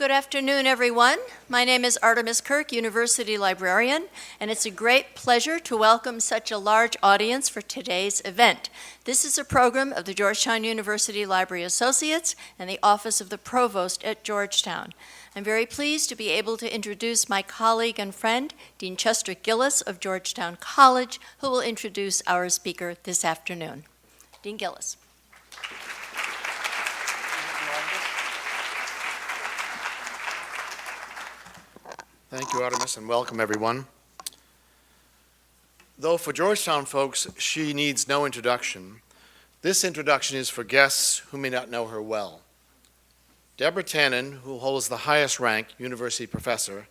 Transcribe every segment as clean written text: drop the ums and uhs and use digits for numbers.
Good afternoon, everyone. My name is Artemis Kirk, University Librarian, and it's a great pleasure to welcome such a large audience for today's event. This is a program of the Georgetown University Library Associates and the Office of the Provost at Georgetown. I'm very pleased to be able to introduce my colleague and friend, Dean Chester Gillis of Georgetown College, who will introduce our speaker this afternoon. Dean Gillis. Thank you, Artemis, and welcome, everyone. Though for Georgetown folks, she needs no introduction, this introduction is for guests who may not know her well. Deborah Tannen, who holds the highest rank, university professor,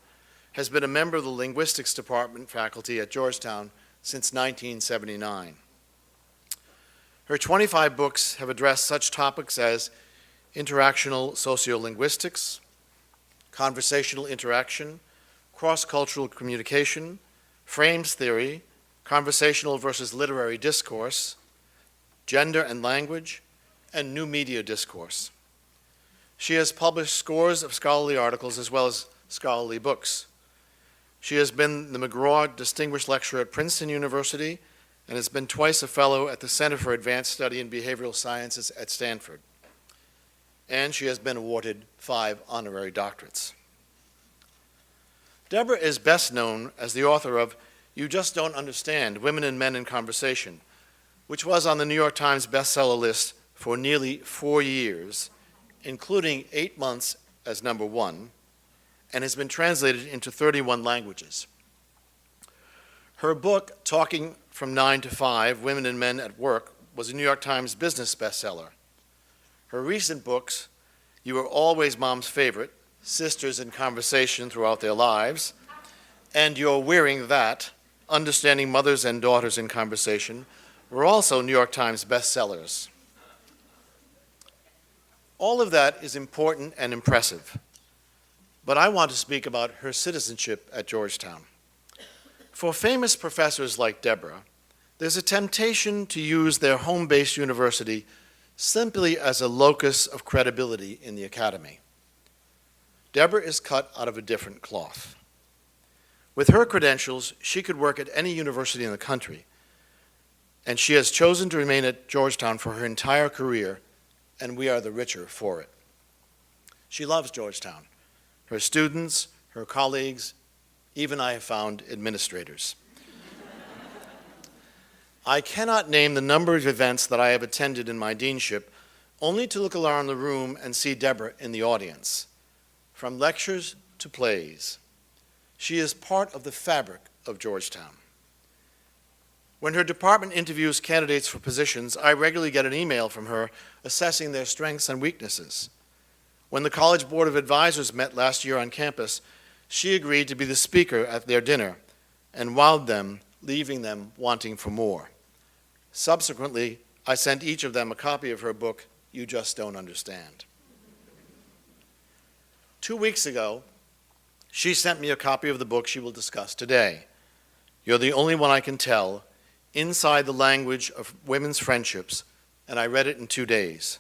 has been a member of the Linguistics Department faculty at Georgetown since 1979. Her 25 books have addressed such topics as interactional sociolinguistics, conversational interaction, cross-cultural communication, frames theory, conversational versus literary discourse, gender and language, and new media discourse. She has published scores of scholarly articles as well as scholarly books. She has been the McGraw Distinguished Lecturer at Princeton University and has been twice a fellow at the Center for Advanced Study in Behavioral Sciences at Stanford. And she has been awarded 5 honorary doctorates. Deborah is best known as the author of You Just Don't Understand, Women and Men in Conversation, which was on the New York Times bestseller list for nearly 4 years, including 8 months as number 1, and has been translated into 31 languages. Her book, Talking from 9 to 5, Women and Men at Work, was a New York Times business bestseller. Her recent books, You Are Always Mom's Favorite, Sisters in Conversation Throughout Their Lives, and You're Wearing That, Understanding Mothers and Daughters in Conversation, were also New York Times bestsellers. All of that is important and impressive, but I want to speak about her citizenship at Georgetown. For famous professors like Deborah, there's a temptation to use their home-based university simply as a locus of credibility in the academy. Deborah is cut out of a different cloth. With her credentials, she could work at any university in the country, and she has chosen to remain at Georgetown for her entire career, and we are the richer for it. She loves Georgetown, her students, her colleagues, even I have found administrators. I cannot name the number of events that I have attended in my deanship, only to look around the room and see Deborah in the audience. From lectures to plays, she is part of the fabric of Georgetown. When her department interviews candidates for positions, I regularly get an email from her assessing their strengths and weaknesses. When the College Board of Advisors met last year on campus, she agreed to be the speaker at their dinner and wowed them, leaving them wanting for more. Subsequently, I sent each of them a copy of her book, You Just Don't Understand. 2 weeks ago, she sent me a copy of the book she will discuss today. You're the Only One I Can Tell, Inside the Language of Women's Friendships, and I read it in 2 days.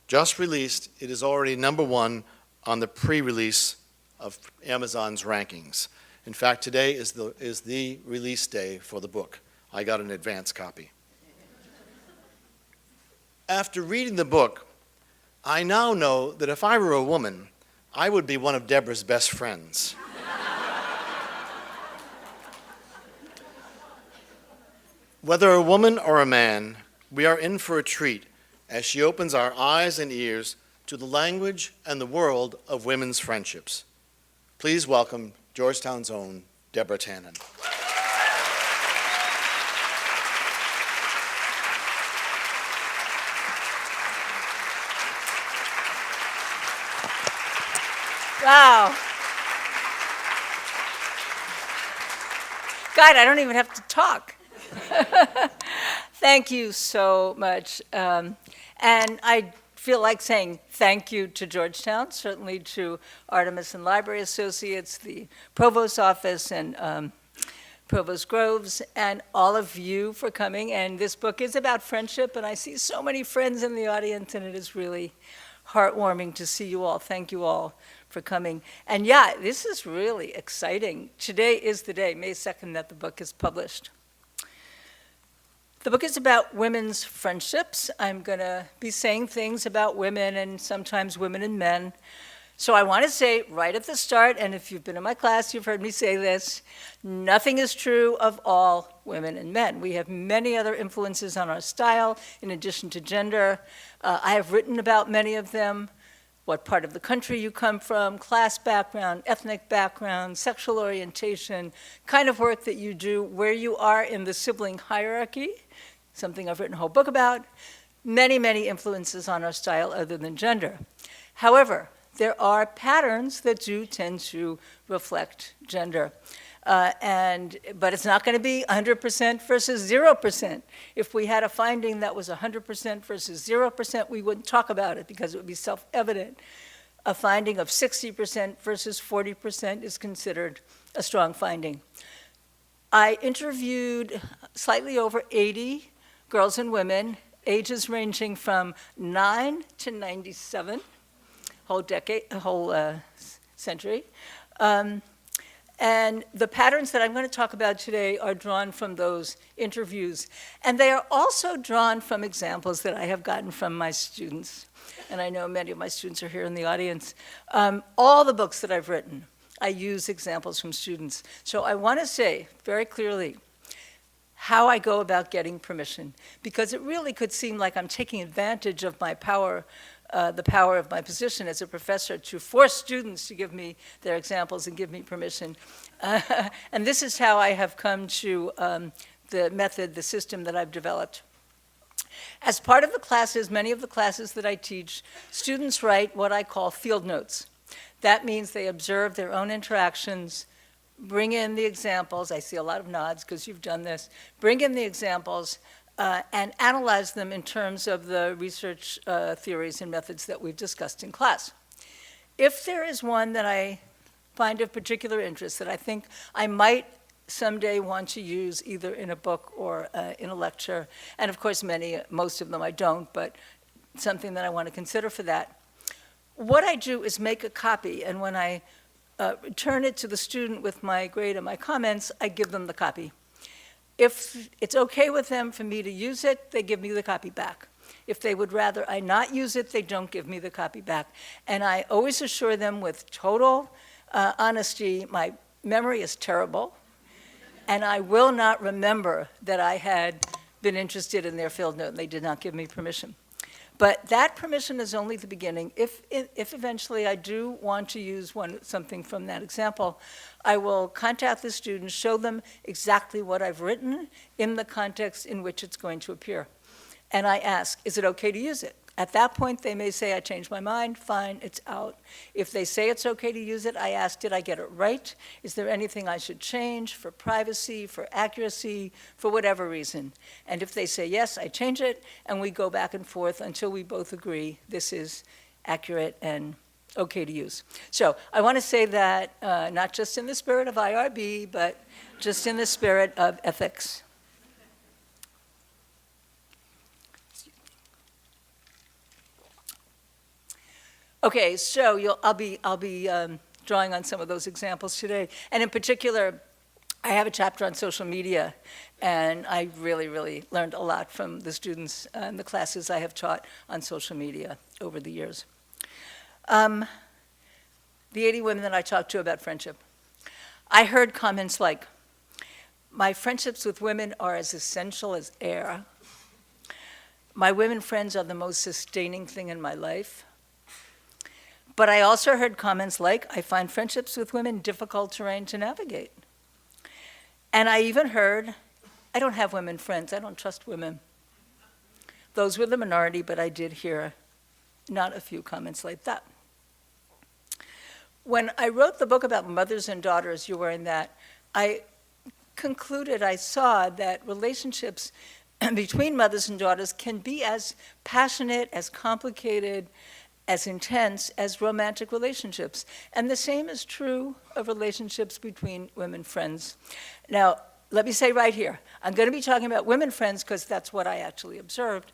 Just released, it is already number 1 on the pre-release of Amazon's rankings. In fact, today is the release day for the book. I got an advance copy. After reading the book, I now know that if I were a woman, I would be one of Deborah's best friends. Whether a woman or a man, we are in for a treat as she opens our eyes and ears to the language and the world of women's friendships. Please welcome Georgetown's own Deborah Tannen. Wow. God, I don't even have to talk. Thank you so much. And I feel like saying thank you to Georgetown, certainly to Artemis and Library Associates, the Provost's Office, and Provost Groves, and all of you for coming. And this book is about friendship, and I see so many friends in the audience, and it is really heartwarming to see you all. Thank you all for coming. And yeah, this is really exciting. Today is the day, May 2nd, that the book is published. The book is about women's friendships. I'm going to be saying things about women and sometimes women and men. So I want to say right at the start, and if you've been in my class, you've heard me say this, nothing is true of all women and men. We have many other influences on our style in addition to gender. I have written about many of them, what part of the country you come from, class background, ethnic background, sexual orientation, kind of work that you do, where you are in the sibling hierarchy, something I've written a whole book about, many, many influences on our style other than gender. However, there are patterns that do tend to reflect gender. But it's not going to be 100% versus 0%. If we had a finding that was 100% versus 0%, we wouldn't talk about it because it would be self-evident. A finding of 60% versus 40% is considered a strong finding. I interviewed slightly over 80 girls and women, ages ranging from 9 to 97. Whole century. And the patterns that I'm going to talk about today are drawn from those interviews. And they are also drawn from examples that I have gotten from my students. And I know many of my students are here in the audience. All the books that I've written, I use examples from students. So I want to say very clearly how I go about getting permission, because it really could seem like I'm taking advantage of my power, the power of my position as a professor to force students to give me their examples and give me permission. And this is how I have come to the method, the system that I've developed. As part of the classes, many of the classes that I teach, students write what I call field notes. That means they observe their own interactions, bring in the examples. I see a lot of nods because you've done this. Bring in the examples and analyze them in terms of the research theories and methods that we've discussed in class. If there is one that I find of particular interest that I think I might someday want to use either in a book or in a lecture, and of course most of them I don't, but something that I want to consider for that, what I do is make a copy, and when I return it to the student with my grade and my comments, I give them the copy. If it's okay with them for me to use it, they give me the copy back. If they would rather I not use it, they don't give me the copy back. And I always assure them with total honesty, my memory is terrible, and I will not remember that I had been interested in their field note and they did not give me permission. But that permission is only the beginning. If eventually I do want to use something from that example, I will contact the students, show them exactly what I've written in the context in which it's going to appear. And I ask, is it okay to use it? At that point, they may say, I changed my mind, fine, it's out. If they say it's okay to use it, I ask, did I get it right? Is there anything I should change for privacy, for accuracy, for whatever reason? And if they say yes, I change it, and we go back and forth until we both agree this is accurate and okay to use. So I want to say that not just in the spirit of IRB, but just in the spirit of ethics. Okay, so I'll be drawing on some of those examples today. And in particular, I have a chapter on social media, and I really, really learned a lot from the students and the classes I have taught on social media over the years. The 80 women that I talked to about friendship, I heard comments like, my friendships with women are as essential as air. My women friends are the most sustaining thing in my life. But I also heard comments like, I find friendships with women difficult terrain to navigate. And I even heard, I don't have women friends, I don't trust women. Those were the minority, but I did hear not a few comments like that. When I wrote the book about mothers and daughters, you were in that, I concluded, I saw that relationships between mothers and daughters can be as passionate, as complicated, as intense as romantic relationships. And the same is true of relationships between women friends. Now, let me say right here, I'm going to be talking about women friends because that's what I actually observed.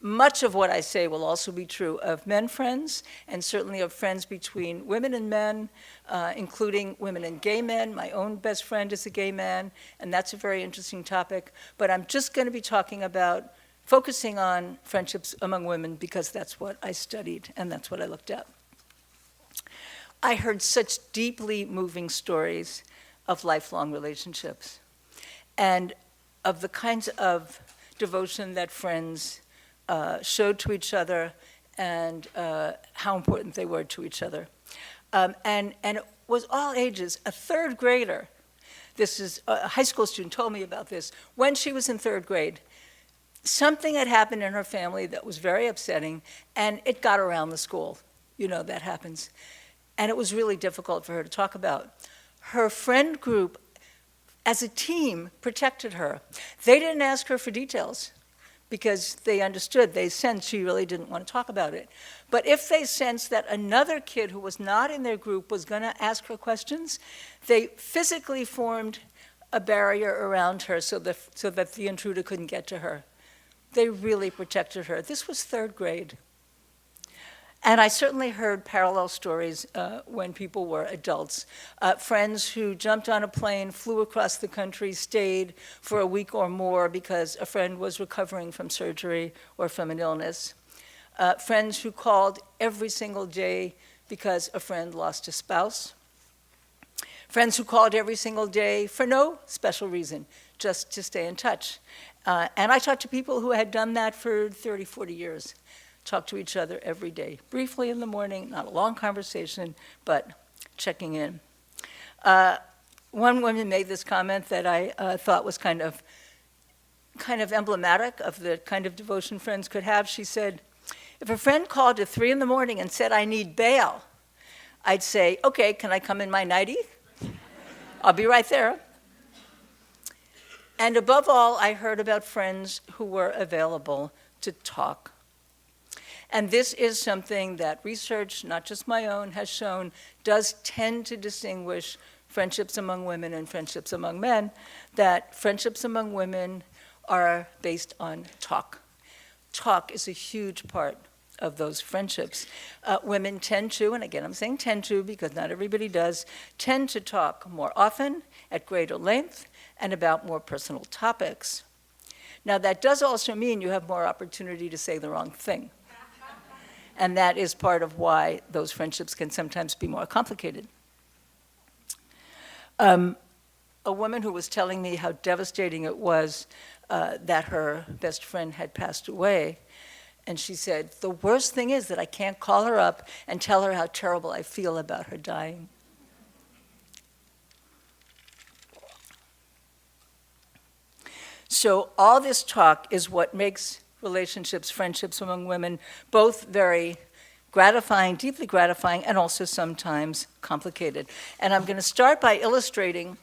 Much of what I say will also be true of men friends, and certainly of friends between women and men, including women and gay men. My own best friend is a gay man, and that's a very interesting topic. But I'm just going to be focusing on friendships among women because that's what I studied and that's what I looked at. I heard such deeply moving stories of lifelong relationships and of the kinds of devotion that friends showed to each other and how important they were to each other. And it was all ages. A third grader, this is a high school student told me about this, when she was in third grade, something had happened in her family that was very upsetting, and it got around the school. You know, that happens. And it was really difficult for her to talk about. Her friend group, as a team, protected her. They didn't ask her for details, because they understood, they sensed she really didn't want to talk about it. But if they sensed that another kid who was not in their group was going to ask her questions, they physically formed a barrier around her so that the intruder couldn't get to her. They really protected her. This was third grade. And I certainly heard parallel stories when people were adults. Friends who jumped on a plane, flew across the country, stayed for a week or more because a friend was recovering from surgery or from an illness. Friends who called every single day because a friend lost a spouse. Friends who called every single day for no special reason, just to stay in touch. And I talked to people who had done that for 30, 40 years. Talk to each other every day, briefly in the morning, not a long conversation, but checking in. One woman made this comment that I thought was kind of emblematic of the kind of devotion friends could have. She said, if a friend called at 3 in the morning and said, I need bail, I'd say, okay, can I come in my nightie? I'll be right there. And above all, I heard about friends who were available to talk. And this is something that research, not just my own, has shown does tend to distinguish friendships among women and friendships among men, that friendships among women are based on talk. Talk is a huge part of those friendships. Women tend to, and again I'm saying tend to because not everybody does, tend to talk more often, at greater length, and about more personal topics. Now that does also mean you have more opportunity to say the wrong thing. And that is part of why those friendships can sometimes be more complicated. A woman who was telling me how devastating it was that her best friend had passed away, and she said, the worst thing is that I can't call her up and tell her how terrible I feel about her dying. So all this talk is what makes relationships, friendships among women, both very gratifying, deeply gratifying, and also sometimes complicated. And I'm going to start by illustrating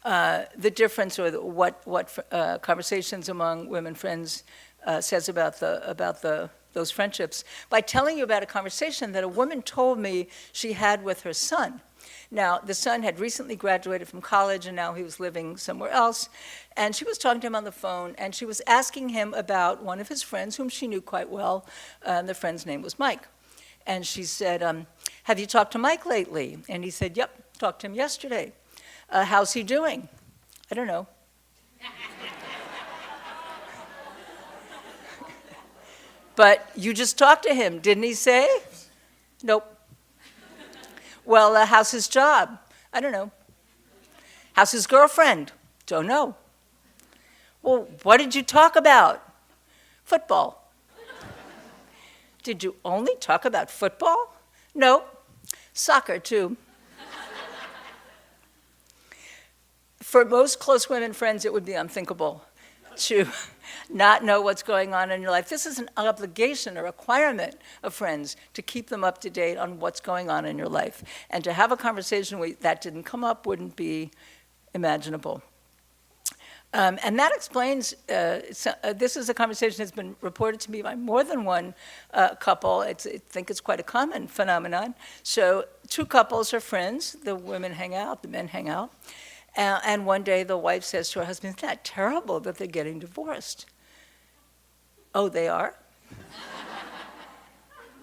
the difference, or what conversations among women friends says about those friendships, by telling you about a conversation that a woman told me she had with her son. Now, the son had recently graduated from college, and now he was living somewhere else. And she was talking to him on the phone, and she was asking him about one of his friends, whom she knew quite well. The friend's name was Mike. And she said, have you talked to Mike lately? And he said, yep, talked to him yesterday. How's he doing? I don't know. But you just talked to him, didn't he say? Nope. Well, how's his job? I don't know. How's his girlfriend? Don't know. Well, what did you talk about? Football. Did you only talk about football? No. Soccer, too. For most close women friends, it would be unthinkable to not know what's going on in your life. This is an obligation, a requirement of friends to keep them up to date on what's going on in your life. And to have a conversation where that didn't come up wouldn't be imaginable. And that explains, this is a conversation that's been reported to me by more than one couple. I think it's quite a common phenomenon. So 2 couples are friends. The women hang out, the men hang out. And one day the wife says to her husband, isn't that terrible that they're getting divorced? Oh, they are?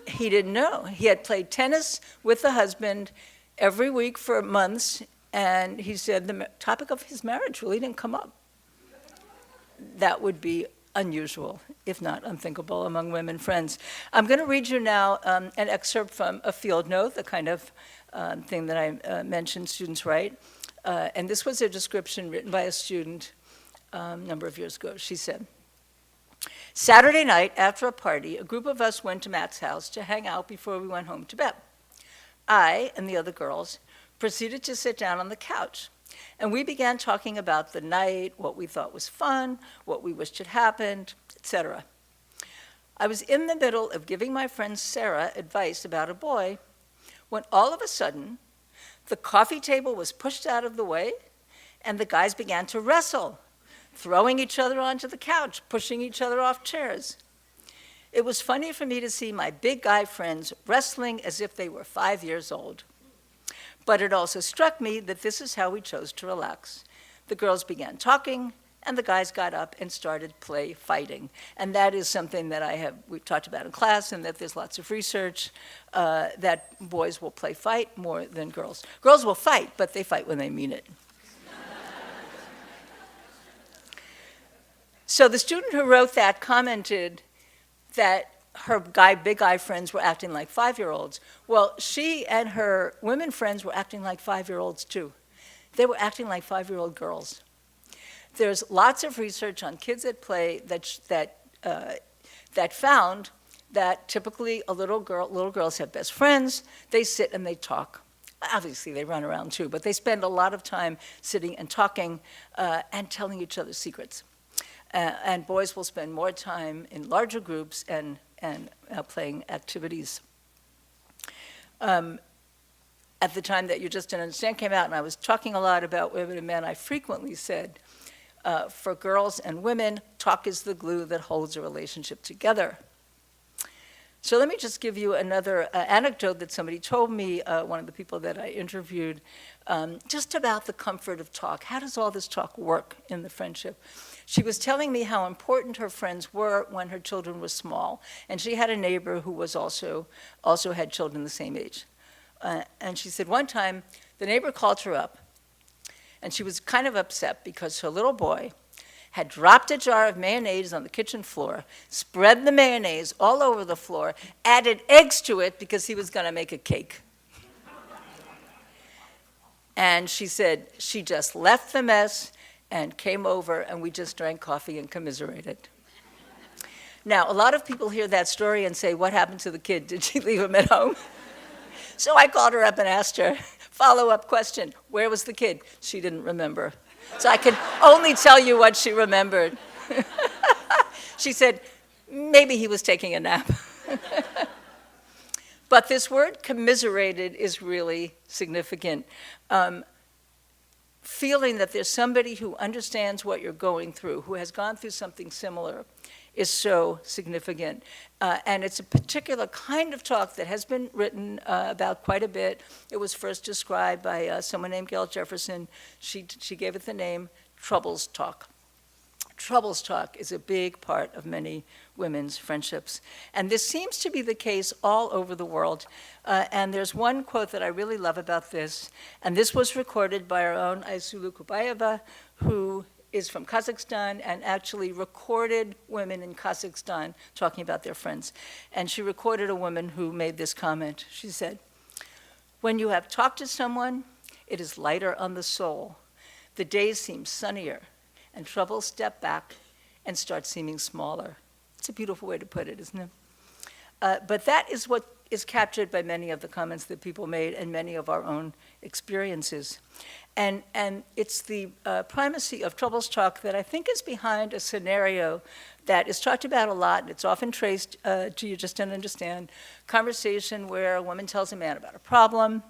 He didn't know. He had played tennis with the husband every week for months, and he said the topic of his marriage really didn't come up. That would be unusual, if not unthinkable, among women friends. I'm going to read you now an excerpt from a field note, the kind of thing that I mentioned students write. And this was a description written by a student a number of years ago. She said, "Saturday night, after a party, a group of us went to Matt's house to hang out before we went home to bed. I and the other girls proceeded to sit down on the couch, and we began talking about the night, what we thought was fun, what we wished had happened, etc. I was in the middle of giving my friend Sarah advice about a boy when all of a sudden the coffee table was pushed out of the way and the guys began to wrestle, throwing each other onto the couch, pushing each other off chairs. It was funny for me to see my big guy friends wrestling as if they were 5 years old. But it also struck me that this is how we chose to relax. The girls began talking, and the guys got up and started fighting. And that is something that we've talked about in class, and that there's lots of research that boys will fight more than girls. Girls will fight, but they fight when they mean it. So the student who wrote that commented that her big guy friends were acting like 5-year-olds. Well, she and her women friends were acting like 5-year-olds too. They were acting like 5-year-old girls. There's lots of research on kids at play that found that typically little girls have best friends. They sit and they talk. Obviously, they run around too, but they spend a lot of time sitting and talking and telling each other secrets. And boys will spend more time in larger groups and playing activities. At the time that You Just Didn't Understand came out, and I was talking a lot about women and men, I frequently said, for girls and women, talk is the glue that holds a relationship together. So let me just give you another anecdote that somebody told me, one of the people that I interviewed, just about the comfort of talk. How does all this talk work in the friendship? She was telling me how important her friends were when her children were small. And she had a neighbor who was also had children the same age. And she said one time, the neighbor called her up, and she was kind of upset because her little boy had dropped a jar of mayonnaise on the kitchen floor, spread the mayonnaise all over the floor, added eggs to it because he was going to make a cake. And she said she just left the mess and came over, and we just drank coffee and commiserated. Now, a lot of people hear that story and say, what happened to the kid? Did she leave him at home? So I called her up and asked her, follow-up question, where was the kid? She didn't remember. So I can only tell you what she remembered. She said, maybe he was taking a nap. But this word commiserated is really significant. Feeling that there's somebody who understands what you're going through, who has gone through something similar, is so significant. And it's a particular kind of talk that has been written about quite a bit. It was first described by someone named Gail Jefferson. She gave it the name Troubles Talk. Troubles talk is a big part of many women's friendships. And this seems to be the case all over the world. And there's one quote that I really love about this. And this was recorded by our own Aysulu Kubayeva, who is from Kazakhstan and actually recorded women in Kazakhstan talking about their friends. And she recorded a woman who made this comment. She said, "When you have talked to someone, it is lighter on the soul. The days seem sunnier, and troubles step back and start seeming smaller." It's a beautiful way to put it, isn't it? But that is what is captured by many of the comments that people made and many of our own experiences. And it's the primacy of troubles talk that I think is behind a scenario that is talked about a lot, and it's often traced to You Just Don't Understand, conversation where a woman tells a man about a problem,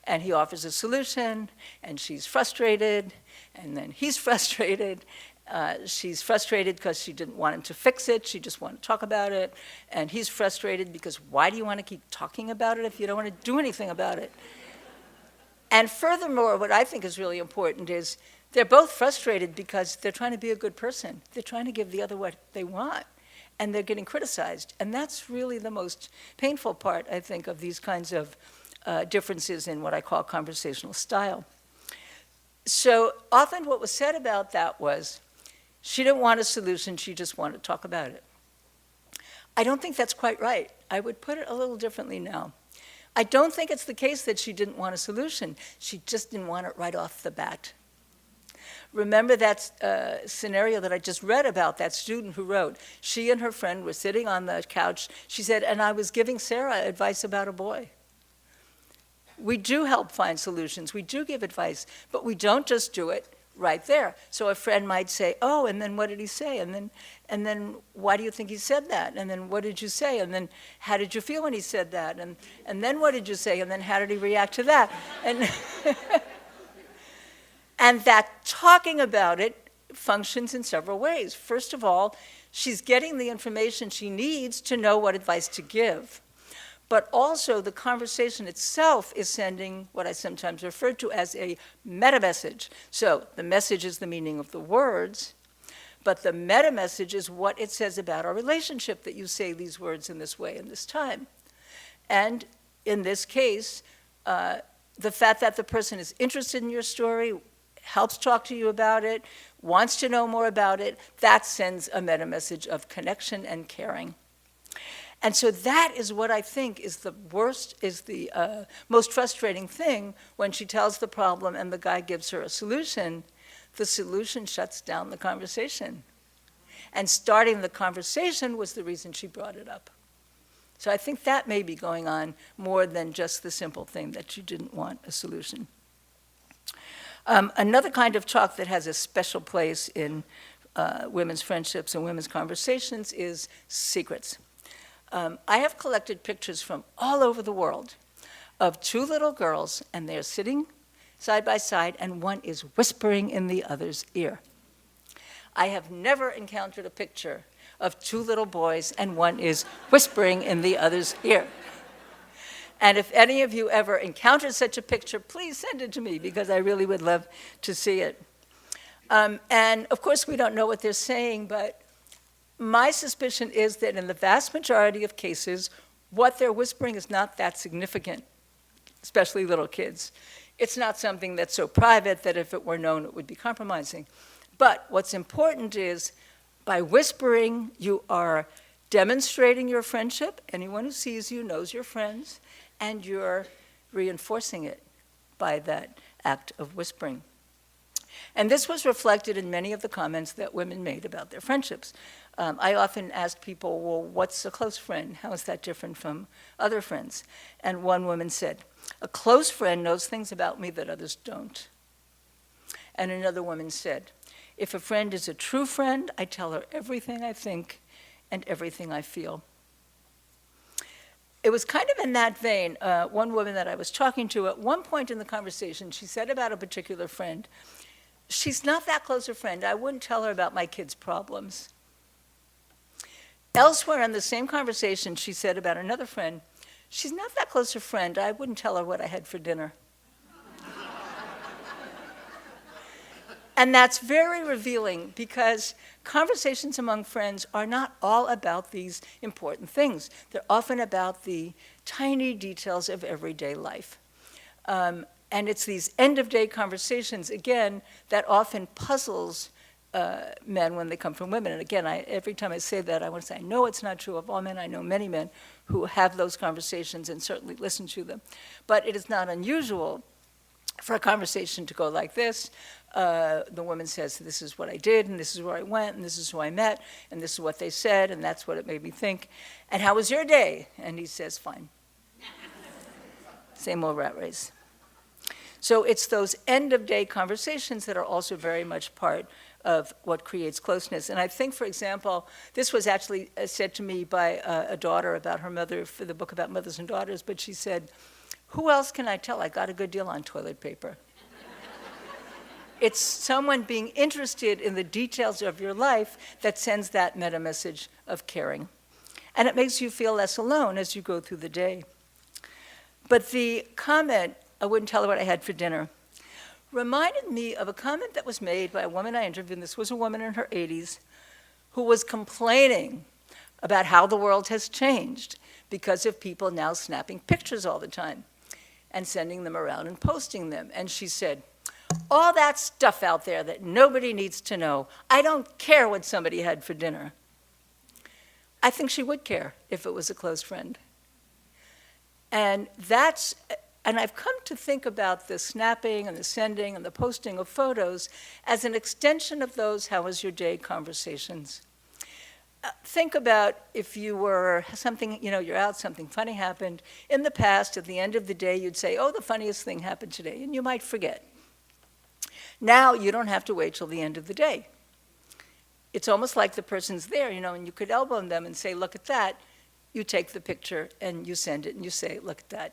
and he offers a solution, and she's frustrated, and then he's frustrated. She's frustrated because she didn't want him to fix it. She just wanted to talk about it. And he's frustrated because why do you want to keep talking about it if you don't want to do anything about it? And furthermore, what I think is really important is they're both frustrated because they're trying to be a good person. They're trying to give the other what they want. and they're getting criticized. And that's really the most painful part, I think, of these kinds of differences in what I call conversational style. So often what was said about that was, she didn't want a solution, she just wanted to talk about it. I don't think that's quite right. I would put it a little differently now. I don't think it's the case that she didn't want a solution. She just didn't want it right off the bat. Remember that scenario that I just read about, that student who wrote, she and her friend were sitting on the couch. She said, and I was giving Sarah advice about a boy. We do help find solutions. We do give advice, but we don't just do it right there. So a friend might say, oh, and then what did he say? And then why do you think he said that? And then what did you say? And then how did you feel when he said that? And then what did you say? And then how did he react to that? And, and that talking about it functions in several ways. First of all, she's getting the information she needs to know what advice to give. But also the conversation itself is sending what I sometimes refer to as a meta-message. So the message is the meaning of the words, but the meta-message is what it says about our relationship, that you say these words in this way in this time. And in this case, the fact that the person is interested in your story, helps talk to you about it, wants to know more about it, that sends a meta-message of connection and caring. And so that is what I think is the worst, is the most frustrating thing when she tells the problem and the guy gives her a solution. The solution shuts down the conversation. And starting the conversation was the reason she brought it up. So I think that may be going on more than just the simple thing that you didn't want a solution. Another kind of talk that has a special place in women's friendships and women's conversations is secrets. I have collected pictures from all over the world of two little girls, and they're sitting side by side, and one is whispering in the other's ear. I have never encountered a picture of two little boys, and one is whispering in the other's ear. And if any of you ever encountered such a picture, please send it to me, because I really would love to see it. And of course, we don't know what they're saying, but my suspicion is that in the vast majority of cases, what they're whispering is not that significant, especially little kids. It's not something that's so private that if it were known, it would be compromising. But what's important is, by whispering, you are demonstrating your friendship. Anyone who sees you knows you're friends, and you're reinforcing it by that act of whispering. And this was reflected in many of the comments that women made about their friendships. I often ask people, well, what's a close friend? How is that different from other friends? And one woman said, a close friend knows things about me that others don't. And another woman said, if a friend is a true friend, I tell her everything I think and everything I feel. It was kind of in that vein, one woman that I was talking to, at one point in the conversation, she said about a particular friend, she's not that close a friend. I wouldn't tell her about my kids' problems. Elsewhere in the same conversation, she said about another friend, she's not that close a friend. I wouldn't tell her what I had for dinner. And that's very revealing, because conversations among friends are not all about these important things. They're often about the tiny details of everyday life. And it's these end-of-day conversations, again, that often puzzles men when they come from women. And again, every time I say that, I want to say, I know it's not true of all men. I know many men who have those conversations and certainly listen to them. But it is not unusual for a conversation to go like this. The woman says, this is what I did, and this is where I went, and this is who I met, and this is what they said, and that's what it made me think. And how was your day? And he says, fine. Same old rat race. So it's those end-of-day conversations that are also very much part of what creates closeness. And I think, for example, this was actually said to me by a daughter about her mother for the book about mothers and daughters, but she said, who else can I tell I got a good deal on toilet paper? It's someone being interested in the details of your life that sends that meta-message of caring. And it makes you feel less alone as you go through the day. But the comment, I wouldn't tell her what I had for dinner, reminded me of a comment that was made by a woman I interviewed, and this was a woman in her 80s, who was complaining about how the world has changed because of people now snapping pictures all the time and sending them around and posting them. And she said, all that stuff out there that nobody needs to know, I don't care what somebody had for dinner. I think she would care if it was a close friend. And I've come to think about the snapping and the sending and the posting of photos as an extension of those how was your day conversations. Think about if you were something, you're out, something funny happened. In the past, at the end of the day, you'd say, oh, the funniest thing happened today, and you might forget. Now you don't have to wait till the end of the day. It's almost like the person's there, and you could elbow them and say, look at that. You take the picture and you send it and you say, look at that.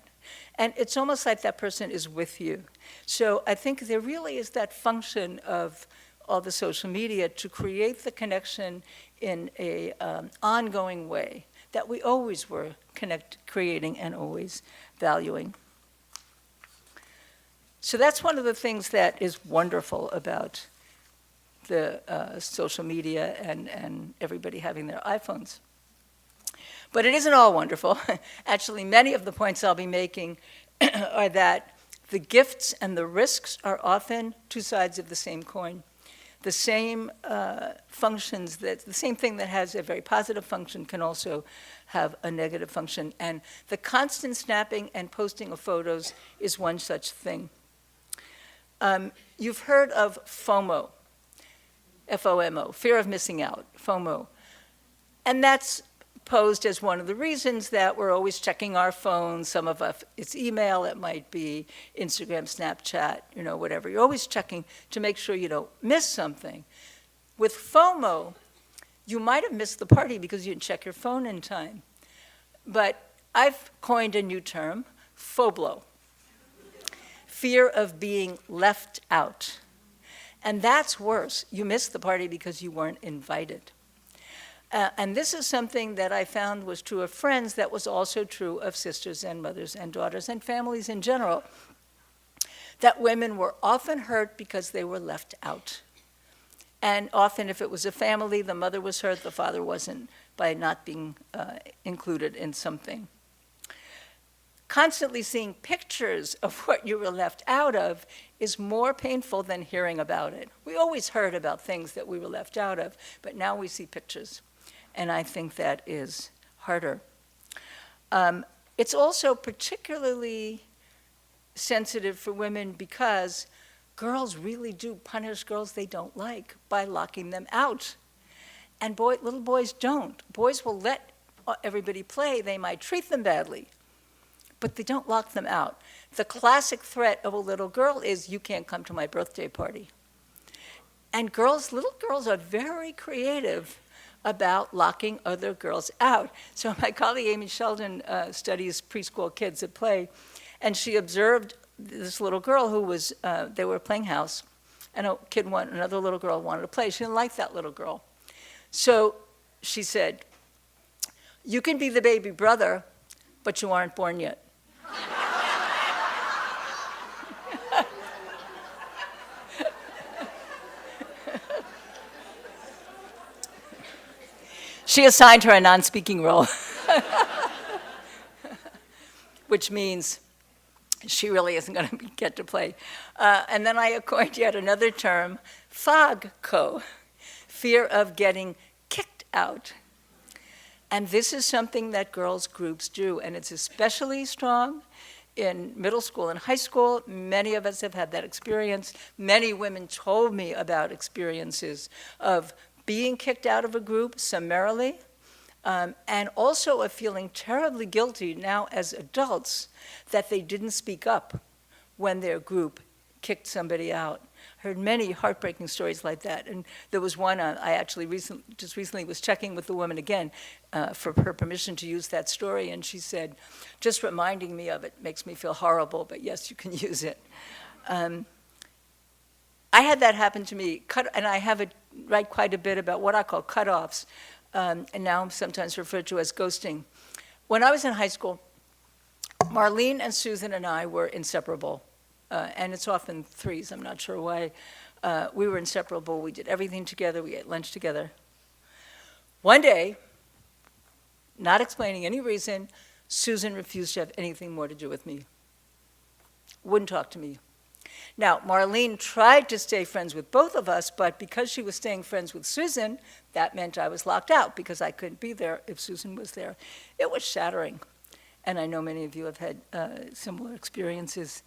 And it's almost like that person is with you. So I think there really is that function of all the social media to create the connection in a ongoing way that we always were creating and always valuing. So that's one of the things that is wonderful about the social media and everybody having their iPhones. But it isn't all wonderful. Actually, many of the points I'll be making are that the gifts and the risks are often two sides of the same coin. The same functions, the same thing that has a very positive function can also have a negative function. And the constant snapping and posting of photos is one such thing. You've heard of FOMO, F-O-M-O, fear of missing out, FOMO. And that's posed as one of the reasons that we're always checking our phones. Some of us, it's email, it might be Instagram, Snapchat, whatever. You're always checking to make sure you don't miss something. With FOMO, you might have missed the party because you didn't check your phone in time. But I've coined a new term, FOBLO, fear of being left out. And that's worse. You missed the party because you weren't invited. And this is something that I found was true of friends that was also true of sisters and mothers and daughters and families in general, that women were often hurt because they were left out. And often if it was a family, the mother was hurt, the father wasn't, by not being included in something. Constantly seeing pictures of what you were left out of is more painful than hearing about it. We always heard about things that we were left out of, but now we see pictures. And I think that is harder. It's also particularly sensitive for women because girls really do punish girls they don't like by locking them out. And little boys don't. Boys will let everybody play. They might treat them badly, but they don't lock them out. The classic threat of a little girl is, you can't come to my birthday party. And little girls are very creative about locking other girls out. So my colleague Amy Sheldon studies preschool kids at play, and she observed this little girl who was, they were playing house, and another little girl wanted to play. She didn't like that little girl. So she said, you can be the baby brother, but you aren't born yet. She assigned her a non-speaking role, which means she really isn't going to get to play. And then I coined yet another term, FOGCO, fear of getting kicked out. And this is something that girls' groups do, and it's especially strong in middle school and high school. Many of us have had that experience. Many women told me about experiences of being kicked out of a group summarily, and also of feeling terribly guilty now as adults that they didn't speak up when their group kicked somebody out. Heard many heartbreaking stories like that. And there was one I actually just recently was checking with the woman again for her permission to use that story, and she said, just reminding me of it makes me feel horrible, but yes, you can use it. I had that happen to me, and I write quite a bit about what I call cutoffs, and now I'm sometimes referred to as ghosting. When I was in high school, Marlene and Susan and I were inseparable, and it's often threes, I'm not sure why. We were inseparable, we did everything together, we ate lunch together. One day, not explaining any reason, Susan refused to have anything more to do with me. Wouldn't talk to me. Now, Marlene tried to stay friends with both of us, but because she was staying friends with Susan, that meant I was locked out because I couldn't be there if Susan was there. It was shattering, and I know many of you have had similar experiences.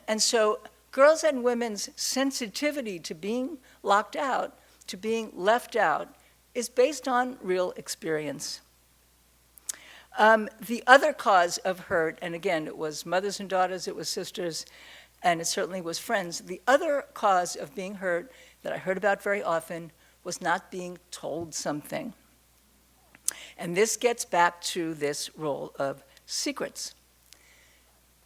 And so girls and women's sensitivity to being locked out, to being left out, is based on real experience. The other cause of hurt, and again, it was mothers and daughters, it was sisters, and it certainly was friends. The other cause of being hurt that I heard about very often was not being told something. And this gets back to this role of secrets.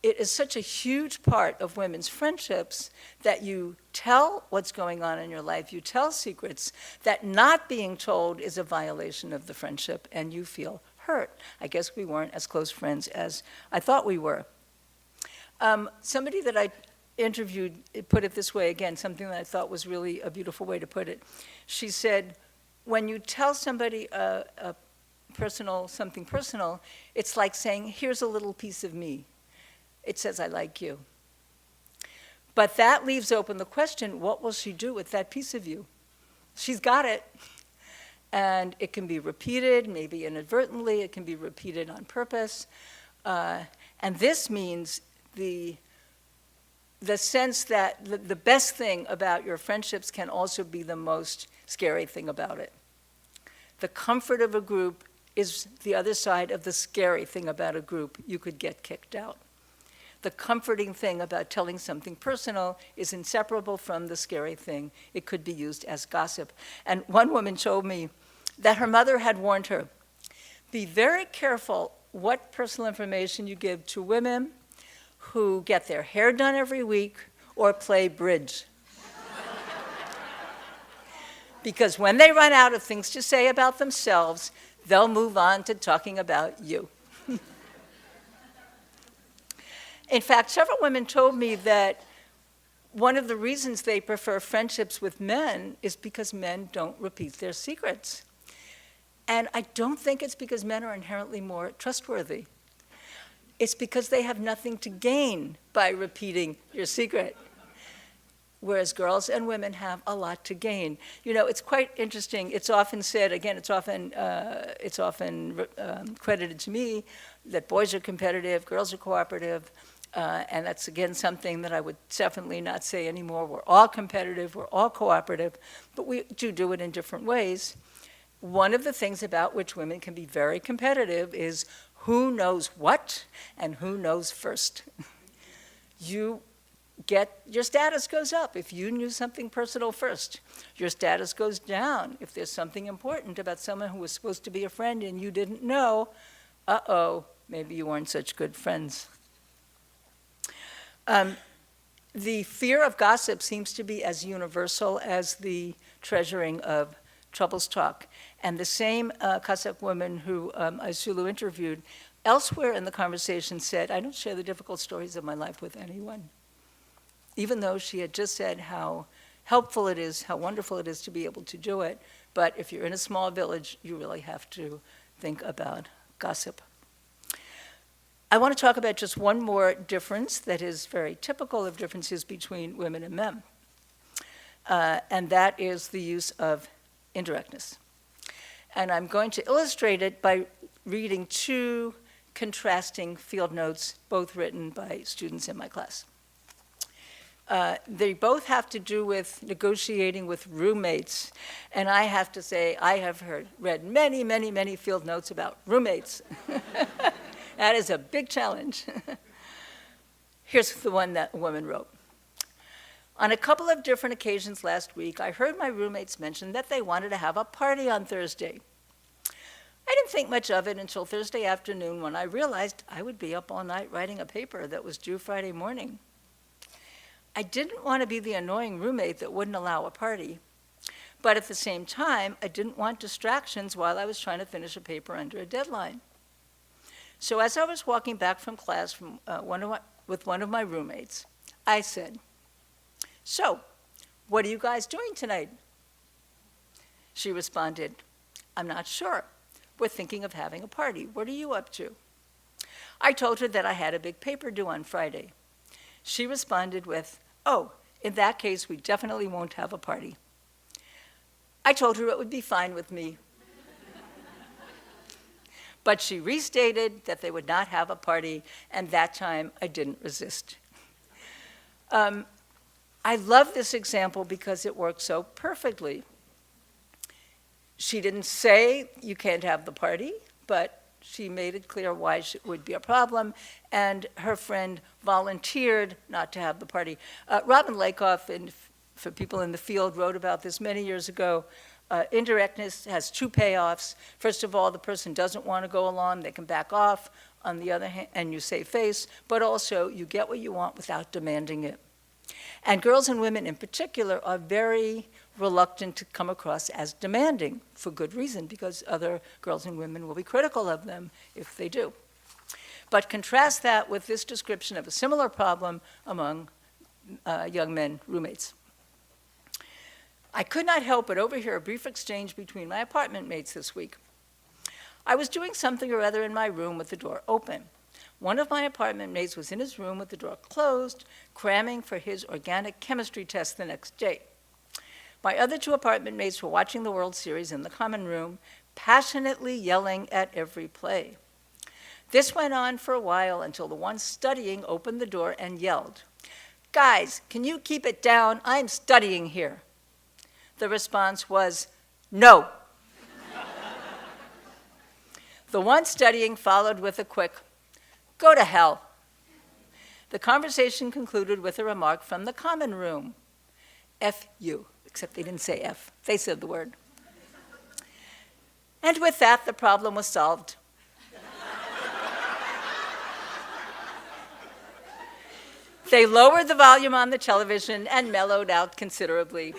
It is such a huge part of women's friendships that you tell what's going on in your life, you tell secrets, that not being told is a violation of the friendship, and you feel hurt. I guess we weren't as close friends as I thought we were. Somebody that I interviewed put it this way, again, something that I thought was really a beautiful way to put it. She said, when you tell somebody something personal, it's like saying, here's a little piece of me. It says, I like you. But that leaves open the question, what will she do with that piece of you? She's got it. And it can be repeated, maybe inadvertently, it can be repeated on purpose. And this means the sense that the best thing about your friendships can also be the most scary thing about it. The comfort of a group is the other side of the scary thing about a group. You could get kicked out. The comforting thing about telling something personal is inseparable from the scary thing. It could be used as gossip. And one woman told me that her mother had warned her, be very careful what personal information you give to women who get their hair done every week or play bridge. Because when they run out of things to say about themselves, they'll move on to talking about you. In fact, several women told me that one of the reasons they prefer friendships with men is because men don't repeat their secrets. And I don't think it's because men are inherently more trustworthy. It's because they have nothing to gain by repeating your secret. Whereas girls and women have a lot to gain. You know, it's quite interesting. It's often said, again, it's often credited to me that boys are competitive, girls are cooperative. And that's, again, something that I would definitely not say anymore. We're all competitive, we're all cooperative, but we do it in different ways. One of the things about which women can be very competitive is who knows what and who knows first. Your status goes up if you knew something personal first. Your status goes down if there's something important about someone who was supposed to be a friend and you didn't know. Maybe you weren't such good friends. The fear of gossip seems to be as universal as the treasuring of troubles talk. And the same Kazakh woman who Aysulu interviewed, elsewhere in the conversation said, I don't share the difficult stories of my life with anyone. Even though she had just said how helpful it is, how wonderful it is to be able to do it. But if you're in a small village, you really have to think about gossip. I want to talk about just one more difference that is very typical of differences between women and men. And that is the use of indirectness. And I'm going to illustrate it by reading two contrasting field notes, both written by students in my class. They both have to do with negotiating with roommates. And I have to say, I have read many, many, many field notes about roommates. That is a big challenge. Here's the one that a woman wrote. On a couple of different occasions last week, I heard my roommates mention that they wanted to have a party on Thursday. I didn't think much of it until Thursday afternoon when I realized I would be up all night writing a paper that was due Friday morning. I didn't want to be the annoying roommate that wouldn't allow a party, but at the same time, I didn't want distractions while I was trying to finish a paper under a deadline. So as I was walking back from class with one of my roommates, I said, so, what are you guys doing tonight? She responded, I'm not sure. we're thinking of having a party. What are you up to? I told her that I had a big paper due on Friday. She responded with, oh, in that case, we definitely won't have a party. I told her it would be fine with me. But she restated that they would not have a party, and that time I didn't resist. I love this example because it works so perfectly. She didn't say you can't have the party, but she made it clear why it would be a problem, and her friend volunteered not to have the party. Robin Lakoff, for people in the field, wrote about this many years ago. Indirectness has two payoffs. First of all, the person doesn't want to go along, they can back off. On the other hand, and you save face, but also you get what you want without demanding it. And girls and women in particular are very reluctant to come across as demanding, for good reason, because other girls and women will be critical of them if they do. But contrast that with this description of a similar problem among young men roommates. I could not help but overhear a brief exchange between my apartment mates this week. I was doing something or other in my room with the door open. One of my apartment mates was in his room with the door closed, cramming for his organic chemistry test the next day. My other two apartment mates were watching the World Series in the common room, passionately yelling at every play. This went on for a while until the one studying opened the door and yelled, "Guys, can you keep it down? I'm studying here." The response was, "No." The one studying followed with a quick, "Go to hell." The conversation concluded with a remark from the common room, "F you," except they didn't say F, they said the word. And with that, the problem was solved. They lowered the volume on the television and mellowed out considerably.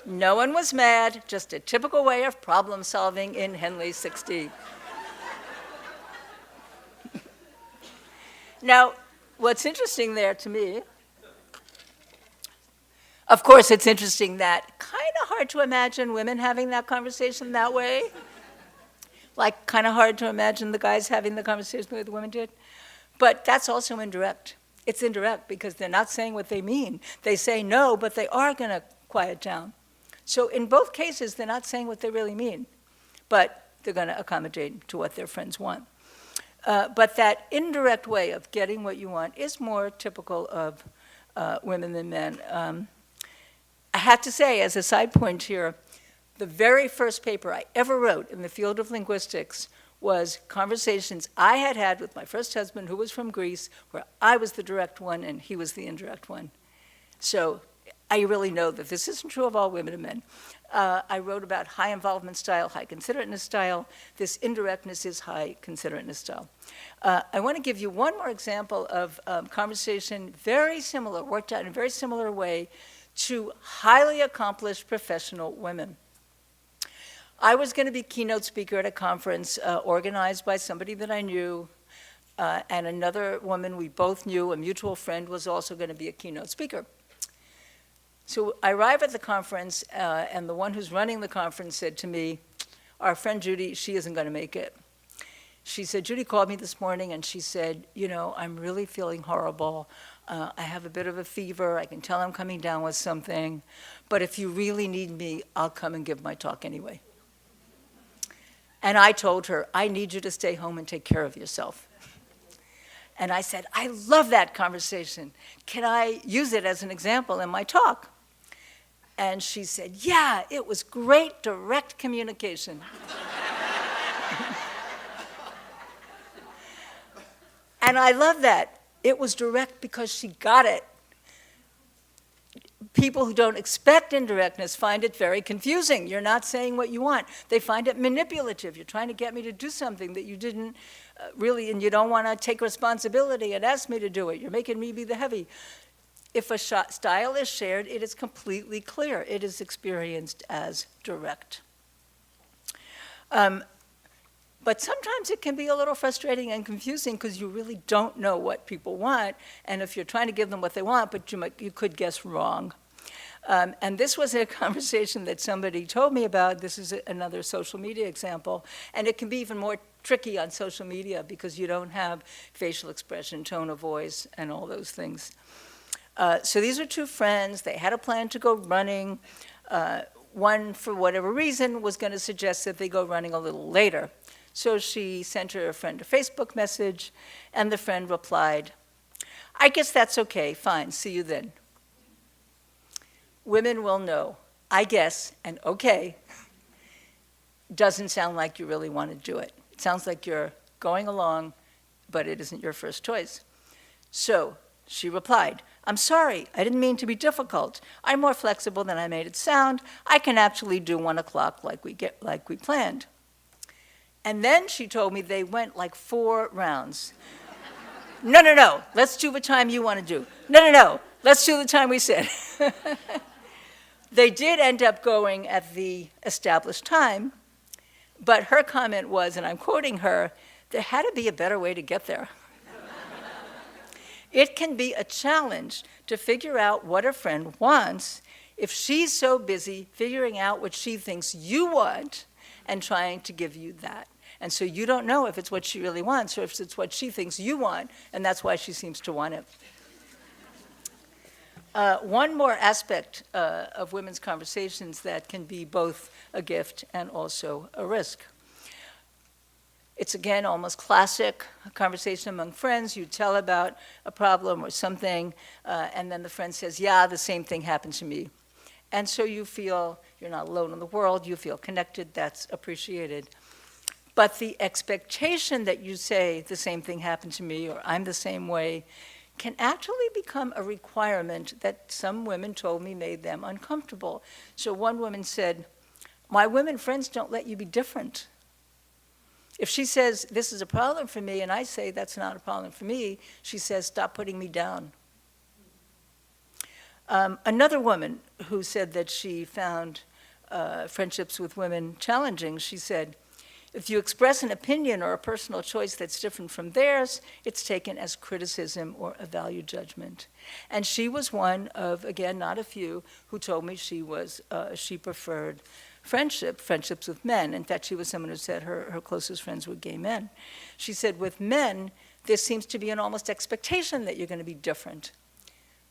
No one was mad, just a typical way of problem solving in Henley 60. Now, what's interesting there to me, of course, it's interesting that kind of hard to imagine women having that conversation that way. Like, kind of hard to imagine the guys having the conversation the way the women did. But that's also indirect. It's indirect because they're not saying what they mean. They say no, but they are going to quiet down. So in both cases, they're not saying what they really mean, but they're going to accommodate to what their friends want. But that indirect way of getting what you want is more typical of women than men. I have to say, as a side point here, the very first paper I ever wrote in the field of linguistics was conversations I had had with my first husband, who was from Greece, where I was the direct one and he was the indirect one. So I really know that this isn't true of all women and men. I wrote about high involvement style, high considerateness style. This indirectness is high considerateness style. I want to give you one more example of conversation very similar, worked out in a very similar way to highly accomplished professional women. I was going to be keynote speaker at a conference organized by somebody that I knew, and another woman we both knew, a mutual friend, was also going to be a keynote speaker. So I arrive at the conference, and the one who's running the conference said to me, "Our friend Judy, she isn't going to make it." She said, "Judy called me this morning, and she said, you know, I'm really feeling horrible. I have a bit of a fever. I can tell I'm coming down with something. But if you really need me, I'll come and give my talk anyway." And I told her, "I need you to stay home and take care of yourself." And I said, "I love that conversation. Can I use it as an example in my talk?" And she said, "Yeah, it was great direct communication." And I love that. It was direct because she got it. People who don't expect indirectness find it very confusing. You're not saying what you want. They find it manipulative. You're trying to get me to do something that you didn't really, and you don't want to take responsibility and ask me to do it. You're making me be the heavy. If a style is shared, it is completely clear. It is experienced as direct. But sometimes it can be a little frustrating and confusing because you really don't know what people want, and if you're trying to give them what they want, but you could guess wrong. And this was a conversation that somebody told me about. This is another social media example. And it can be even more tricky on social media because you don't have facial expression, tone of voice, and all those things. So these are two friends. They had a plan to go running. One, for whatever reason, was going to suggest that they go running a little later. So she sent her friend a Facebook message, and the friend replied, "I guess that's okay, fine, see you then." Women will know, I guess, and okay, doesn't sound like you really want to do it. It sounds like you're going along, but it isn't your first choice. So she replied, "I'm sorry, I didn't mean to be difficult. I'm more flexible than I made it sound. I can actually do 1 o'clock like we planned." And then she told me they went like 4 rounds. No, let's do the time you want to do. No, let's do the time we said. They did end up going at the established time, but her comment was, and I'm quoting her, "There had to be a better way to get there." It can be a challenge to figure out what a friend wants if she's so busy figuring out what she thinks you want and trying to give you that. And so you don't know if it's what she really wants or if it's what she thinks you want, and that's why she seems to want it. One more aspect of women's conversations that can be both a gift and also a risk. It's, again, almost classic, a conversation among friends. You tell about a problem or something, and then the friend says, "Yeah, the same thing happened to me." And so you feel you're not alone in the world. You feel connected. That's appreciated. But the expectation that you say, "The same thing happened to me," or "I'm the same way," can actually become a requirement that some women told me made them uncomfortable. So one woman said, "My women friends don't let you be different. If she says, 'This is a problem for me,' and I say, 'That's not a problem for me,' she says, 'Stop putting me down.'" Another woman who said that she found friendships with women challenging, she said, "If you express an opinion or a personal choice that's different from theirs, it's taken as criticism or a value judgment." And she was one of, again, not a few, who told me she preferred friendships with men. In fact, she was someone who said her closest friends were gay men. She said, with men, there seems to be an almost expectation that you're going to be different.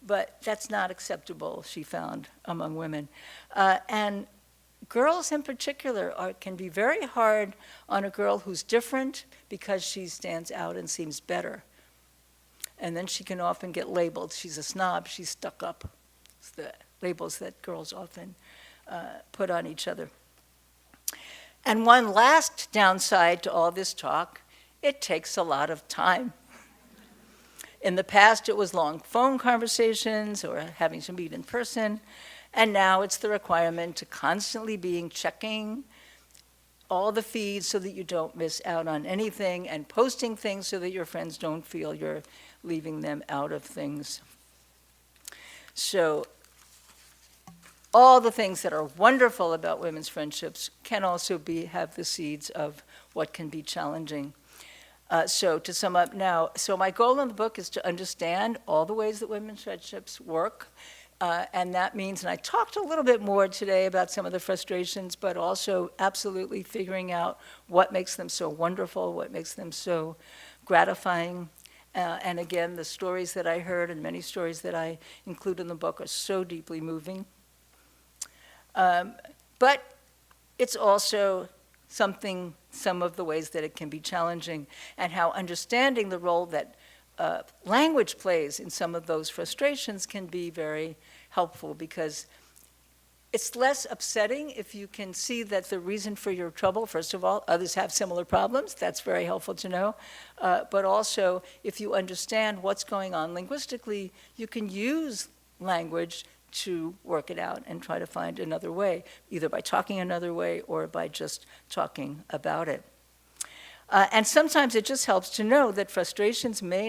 But that's not acceptable, she found, among women. And girls in particular can be very hard on a girl who's different because she stands out and seems better. And then she can often get labeled. She's a snob, she's stuck up. It's the labels that girls often put on each other. And one last downside to all this talk, it takes a lot of time. In the past, it was long phone conversations or having to meet in person, and now it's the requirement to constantly being checking all the feeds so that you don't miss out on anything, and posting things so that your friends don't feel you're leaving them out of things. So all the things that are wonderful about women's friendships can also have the seeds of what can be challenging. So to sum up now, so my goal in the book is to understand all the ways that women's friendships work. And that means, and I talked a little bit more today about some of the frustrations, but also absolutely figuring out what makes them so wonderful, what makes them so gratifying. And again, the stories that I heard and many stories that I include in the book are so deeply moving. But it's also some of the ways that it can be challenging, and how understanding the role that language plays in some of those frustrations can be very helpful, because it's less upsetting if you can see that the reason for your trouble, first of all, others have similar problems. That's very helpful to know. But also, if you understand what's going on linguistically, you can use language to work it out and try to find another way, either by talking another way or by just talking about it. And sometimes it just helps to know that frustrations may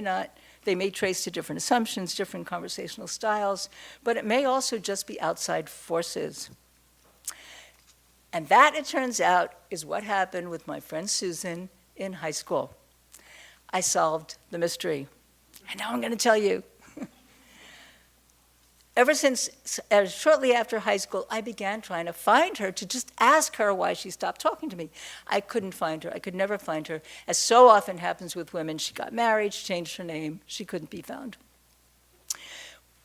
trace to different assumptions, different conversational styles, but it may also just be outside forces. And that, it turns out, is what happened with my friend Susan in high school. I solved the mystery. And now I'm going to tell you. ever since shortly after high school, I began trying to find her, to just ask her why she stopped talking to me. I couldn't find her. I could never find her. As so often happens with women, she got married, she changed her name, she couldn't be found.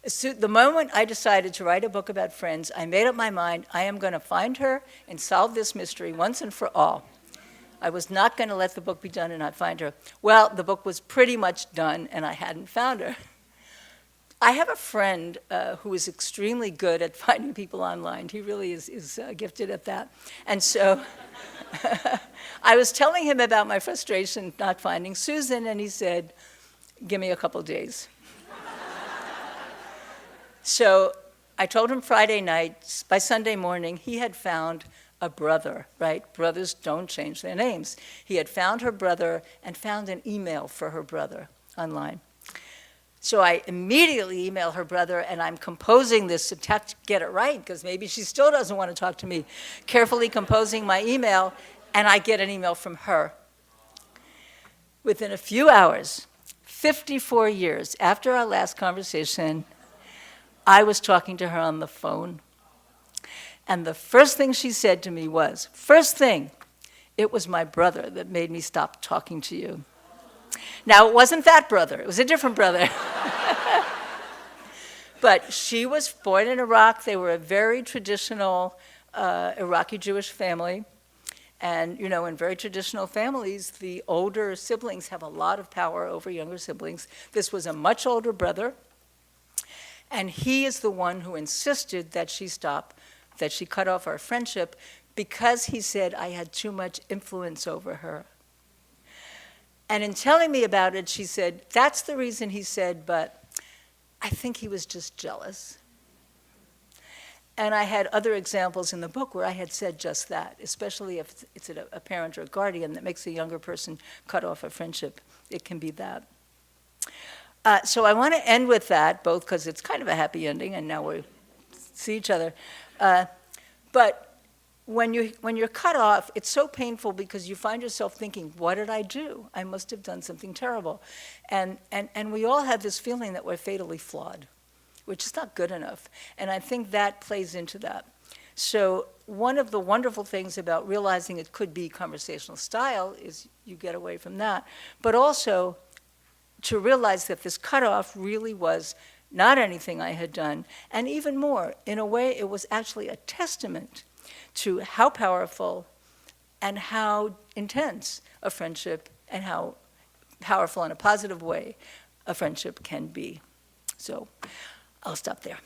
So the moment I decided to write a book about friends, I made up my mind, I am going to find her and solve this mystery once and for all. I was not going to let the book be done and not find her. Well, the book was pretty much done, and I hadn't found her. I have a friend who is extremely good at finding people online. He really is gifted at that. And so I was telling him about my frustration not finding Susan, and he said, give me a couple days. So I told him Friday night. By Sunday morning, he had found a brother, right? Brothers don't change their names. He had found her brother and found an email for her brother online. So I immediately email her brother, and I'm composing this to get it right, because maybe she still doesn't want to talk to me. Carefully composing my email, and I get an email from her. Within a few hours, 54 years after our last conversation, I was talking to her on the phone. And the first thing she said to me was, first thing, it was my brother that made me stop talking to you. Now, it wasn't that brother. It was a different brother. But she was born in Iraq. They were a very traditional Iraqi Jewish family. And, you know, in very traditional families, the older siblings have a lot of power over younger siblings. This was a much older brother. And he is the one who insisted that she stop, that she cut off our friendship, because he said I had too much influence over her. And in telling me about it, she said, that's the reason, he said, but I think he was just jealous. And I had other examples in the book where I had said just that, especially if it's a parent or a guardian that makes a younger person cut off a friendship. It can be that. So I want to end with that, both because it's kind of a happy ending, and now we see each other. But when you're cut off, it's so painful because you find yourself thinking, what did I do? I must have done something terrible. And we all have this feeling that we're fatally flawed, which is not good enough. And I think that plays into that. So one of the wonderful things about realizing it could be conversational style is you get away from that. But also to realize that this cutoff really was not anything I had done. And even more, in a way, it was actually a testament to how powerful and how intense a friendship, and how powerful in a positive way a friendship can be. So I'll stop there.